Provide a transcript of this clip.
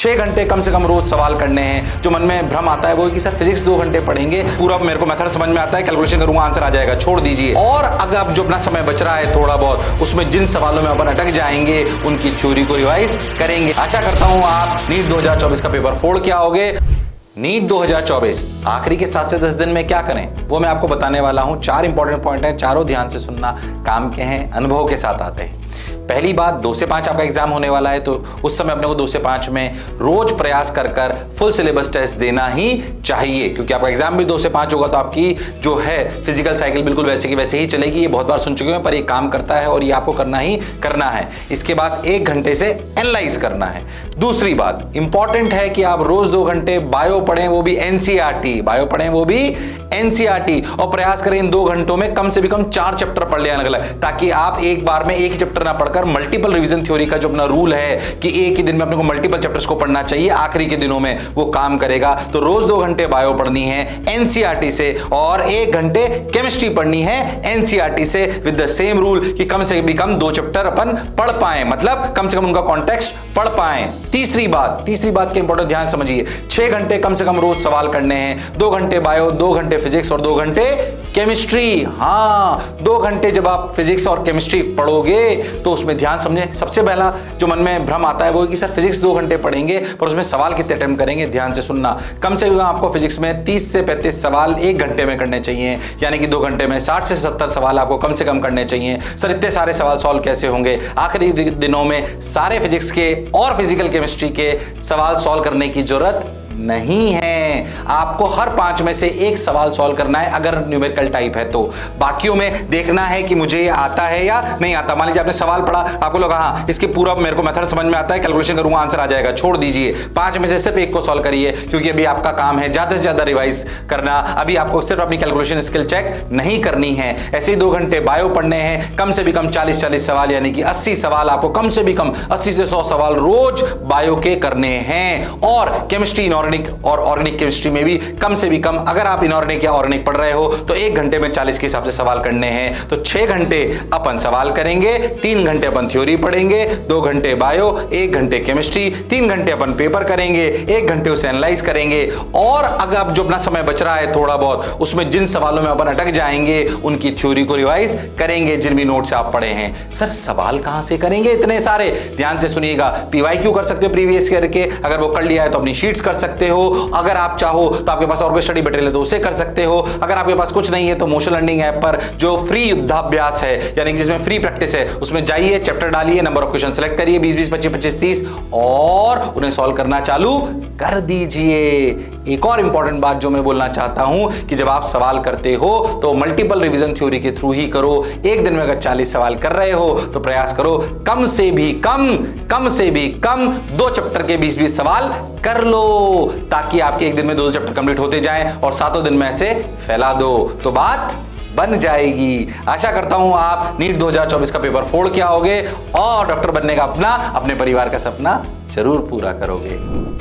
6 घंटे कम से कम रोज सवाल करने हैं। जो मन में भ्रम आता है वो कि सर फिजिक्स 2 घंटे पढ़ेंगे, पूरा मेरे को मेथड समझ में आता है, कैलकुलेशन करूंगा आंसर आ जाएगा, छोड़ दीजिए। और अगर जो अपना समय बच रहा है थोड़ा बहुत, उसमें जिन सवालों में अपन अटक जाएंगे उनकी थ्योरी को रिवाइज करेंगे। आशा करता हूं आप नीट 2024 का पेपर फोड़ के आओगे। नीट 2024 आखिरी के 7 से 10 दिन में क्या करें वो मैं आपको बताने वाला हूं। 4 इंपॉर्टेंट पॉइंट हैं, चारों ध्यान से सुनना, काम के हैं, अनुभव के साथ आते हैं। पहली बात, 2 से 5 आपका एग्जाम होने वाला है, तो उस समय अपने को 2 से 5 में रोज प्रयास कर कर फुल सिलेबस टेस्ट देना ही चाहिए, क्योंकि आपका एग्जाम भी 2 से 5 होगा। तो आपकी जो है फिजिकल साइकिल बिल्कुल वैसे की वैसे ही चलेगी। ये बहुत बार सुन चुके हैं, पर ये काम करता है और ये आपको करना ही करना है। इसके बाद 1 घंटे से एनालाइज करना है। दूसरी बात इंपॉर्टेंट है कि आप रोज 2 घंटे बायो पढ़ें, वो भी एनसीईआरटी बायो पढ़ें, वो भी एनसीईआरटी, और प्रयास करें इन 2 घंटों में कम से कम 4 चैप्टर पढ़ लें अलग अलग, ताकि आप एक बार में एक ही चैप्टर ना पढ़कर मल्टीपल रिवीजन थ्योरी का जो अपना रूल है कि एक ही दिन में अपने को मल्टीपल चैप्टर्स को पढ़ना चाहिए, आखिरी के दिनों में वो काम करेगा। तो रोज 2 घंटे बायो पढ़नी है एनसीईआरटी से, और 1 घंटे केमिस्ट्री पढ़नी है एनसीईआरटी से, विद द सेम रूल कि कम से कम 2 चैप्टर अपन पढ़ पाए, मतलब कम से कम उनका कॉन्टेक्स्ट पढ़ पाए। तीसरी बात के इंपॉर्टेंट ध्यान समझिए, 6 घंटे कम से कम रोज सवाल करने हैं। 2 घंटे बायो, 2 घंटे फिजिक्स और 2 घंटे केमिस्ट्री। हाँ, 2 घंटे जब आप फिजिक्स और केमिस्ट्री पढ़ोगे तो उसमें ध्यान समझे। सबसे पहला जो मन में भ्रम आता है वो कि सर फिजिक्स 2 घंटे पढ़ेंगे पर उसमें सवाल कितने अटेम्प्ट करेंगे। ध्यान से सुनना, कम से कम आपको फिजिक्स में 30 से 35 सवाल 1 घंटे में करने चाहिए, यानी कि 2 घंटे में 60 से 70 सवाल आपको कम से कम करने चाहिए। सर इतने सारे सवाल सॉल्व कैसे होंगे? आखिरी दिनों में सारे फिजिक्स के और फिजिकल केमिस्ट्री के सवाल सॉल्व करने की जरूरत नहीं है। आपको हर 5 में से 1 सवाल सॉल्व करना है अगर न्यूमेरिकल टाइप है तो। बाकियों में देखना है कि मुझे ये आता है या नहीं आता। मान लीजिए आपने सवाल पढ़ा, आपको लगा हाँ इसके पूरा मेरे को मेथड समझ में आता है, कैलकुलेशन करूंगा आंसर आ जाएगा, छोड़ दीजिए। 5 में से सिर्फ 1 को सॉल्व करिए, क्योंकि अभी आपका काम है ज्यादा से ज्यादा रिवाइज करना। अभी आपको सिर्फ अपनी कैलकुलेशन स्किल चेक नहीं करनी है। ऐसे ही 2 घंटे बायो पढ़ने हैं, कम से कम 40 सवाल, यानी कि 80 सवाल आपको कम से कम 80 से 100 सवाल रोज बायो के करने हैं। और केमिस्ट्री और ऑर्गेनिक केमिस्ट्री में भी कम से कम, अगर आप इनऑर्गेनिक या ऑर्गेनिक पढ़ रहे हो तो 1 घंटे में 40 के हिसाब से सवाल करने हैं। तो 6 घंटे अपन सवाल करेंगे, 3 घंटे अपन थ्योरी पढ़ेंगे, 2 घंटे बायो, 1 घंटे केमिस्ट्री, 3 घंटे अपन पेपर करेंगे, 1 घंटे उसे एनालाइज करेंगे। और अगर जो अपना समय बच रहा है थोड़ा बहुत, उसमें जिन सवालों में अपन अटक जाएंगे उनकी थ्योरी को रिवाइज करेंगे, जिन भी नोट से आप पढ़े हैं। सर सवाल कहां से करेंगे इतने सारे? ध्यान से सुनिएगा। पीवाईक्यू कर सकते हो प्रीवियस ईयर के, अगर वो कर लिया है तो अपनी शीट्स कर सकते हो। अगर आप चाहो तो आपके पास और कोई स्टडी मटेरियल है तो उसे कर सकते हो। अगर आपके पास कुछ नहीं है तो मोशन लर्निंग ऐप पर जो फ्री युद्धाभ्यास है, यानी जिसमें फ्री प्रैक्टिस है, उसमें जाइए, चैप्टर डालिए, नंबर ऑफ क्वेश्चन सेलेक्ट करिए, 20 25 25 30, और उन्हें सॉल्व करना चालू कर दीजिए। एक और इंपॉर्टेंट बात जो मैं बोलना चाहता हूं कि जब आप सवाल करते हो तो मल्टीपल रिवीजन थ्योरी के थ्रू ही करो। एक दिन में अगर 40 सवाल कर रहे हो तो प्रयास करो कम से भी कम 2 चैप्टर के 20 सवाल कर लो, ताकि आपके एक दिन में 2 चैप्टर कंप्लीट होते जाएं और 7 दिन में ऐसे फैला दो तो बात बन जाएगी। आशा करता हूं आप नीट 2024 का पेपर फोड़ के आओगे और डॉक्टर बनने का अपने परिवार का सपना जरूर पूरा करोगे।